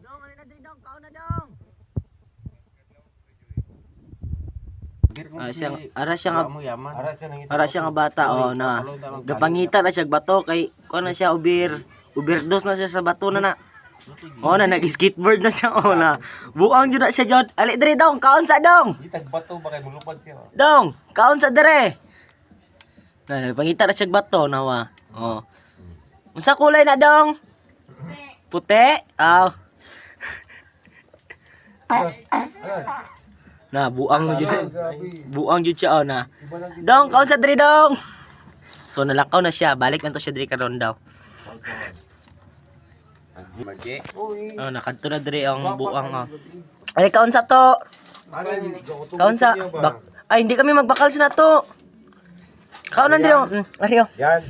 Dong, ano na diri dong? Kaon na dong. Ara siya nga bata na gapangita na siya bato kay kuan na siya overdose na siya sa bato na. Na nag-skateboard na siya na. Buang jud na siya jud. Ali diri dong, kaon sa dong. Itag bato ba kay mulupad siya. Dong, kaon sa dere. Nagpangita na siya bato nawa. Unsa kulay na dong? Puti. Na buang jud. Buang jud siya na. Dong, kaon sa diri dong. So nalakaw na siya, balik na to siya diri karon daw. Nakadto na diri ang buang. Ay kaon sa to. Kaon sa ay hindi kami magbakal sa nato. Kaon na diri. Ariyo. Yan.